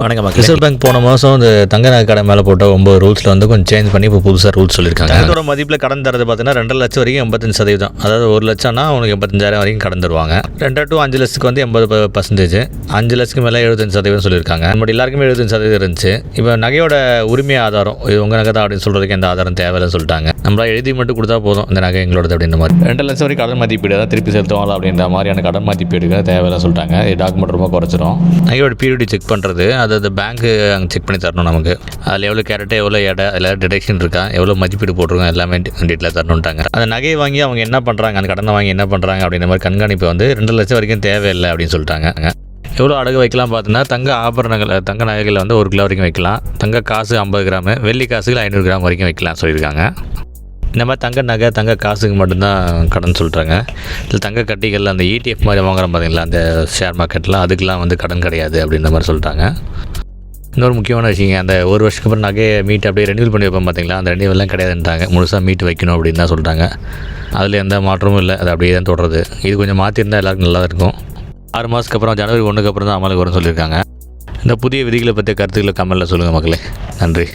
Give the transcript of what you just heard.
வணக்கம். Reserve bank போன மாதம் இந்த தங்க நகை கடை மேலே போட்ட 9 ரூல்ஸில் வந்து கொஞ்சம் சேஞ்ச் பண்ணி இப்போ புதுசாக ரூல்ஸ் சொல்லியிருக்காங்க. தங்கத்தோட மதிப்பில் கடன் தரது பார்த்தீங்கன்னா 2 லட்சம் வரைக்கும் 85%. அதாவது 1 லட்சம்னா உனக்கு 85,000 வரைக்கும் கடன் தருவாங்க. 2 to 5 லட்சத்துக்கு வந்து 80%, 5 லட்சத்துக்கு மேலே 75% சொல்லியிருக்காங்க. நம்ம எல்லாருக்குமே 75% இருந்துச்சு. இப்போ நகையோட உரிமை ஆதாரம் இது உங்கள் நகை தான் அப்படின்னு சொல்கிறதுக்கு எந்த ஆதாரம் தேவையில்லைன்னு சொல்லிட்டாங்க. நம்மளா எழுதி மட்டும் கொடுத்தா போதும் இந்த நகை எங்களோட அப்படின்ற மாதிரி. 2 லட்சம் வரைக்கும் கடன் மதிப்பீடு தான் திருப்பி செலுத்துவாங்களா அப்படின்ற மாதிரியான கடன் மதிப்பீடுக்கு தேவையில்லை சொல்லிட்டாங்க. இது டாக்குமெண்ட் ரொம்ப குறைச்சிரும். நகையோட பீரியட் செக் பண்ணுறது அது பேங்க்கு அங்கே செக் பண்ணி தரணும். நமக்கு அதில் எவ்வளோ கேரட்டு எவ்வளோ எடை அதில் டிடெக்ஷன் இருக்கா எவ்வளோ மதிப்பீடு போட்டிருக்கோம் எல்லாமே டீட்டெயிலாக தரணுன்ட்டாங்க. அந்த நகையை வாங்கி அவங்க என்ன பண்ணுறாங்க அந்த கடனை வாங்கி என்ன பண்ணுறாங்க அப்படின்ற மாதிரி கண்காணிப்பு வந்து 2 லட்சம் வரைக்கும் தேவையில்லை அப்படின்னு சொல்லிட்டாங்க. எவ்வளோ அடகு வைக்கலாம் பார்த்தீங்கன்னா தங்க ஆபரணங்கள் தங்க நகைகளில் வந்து 1 கிலோ வரைக்கும் வைக்கலாம். தங்க காசு 50 கிராம், வெள்ளி காசுகள் 500 கிராம் வரைக்கும் வைக்கலாம் சொல்லியிருக்காங்க. இந்த மாதிரி தங்க நகை தங்க காசுக்கு மட்டும்தான் கடன் சொல்கிறாங்க. இல்லை தங்க கட்டிகள் அந்த ETF மாதிரி வாங்குறோம் பார்த்தீங்களா அந்த ஷேர் மார்க்கெட்லாம் அதுக்கெலாம் வந்து கடன் கிடையாது அப்படின்ற மாதிரி சொல்லிட்டாங்க. இன்னொரு முக்கியமான விஷயம் அந்த 1 வருஷத்துக்கு அப்புறம் நகையை மீட்டு அப்படியே ரெனியூல் பண்ணி வைப்போம் பார்த்தீங்களா அந்த ரெனியூவெல்லாம் கிடையாதுன்றாங்க. முழுசாக மீட்டு வைக்கணும் அப்படின்னு தான் சொல்கிறாங்க. அதில் எந்த மாற்றமும் இல்லை, அது அப்படியே தான் தொடருது. இது கொஞ்சம் மாற்றிருந்தால் எல்லாருக்கும் நல்லா இருக்கும். 6 மாதத்துக்கு அப்புறம் ஜனவரி 1க்கு அப்புறம் தான் அமலுக்கு வரும்னு சொல்லியிருக்காங்க. இந்த புதிய விதிகளை பற்றிய கருத்துக்களை கமெண்ட்டில் சொல்லுங்கள் மக்களே. நன்றி.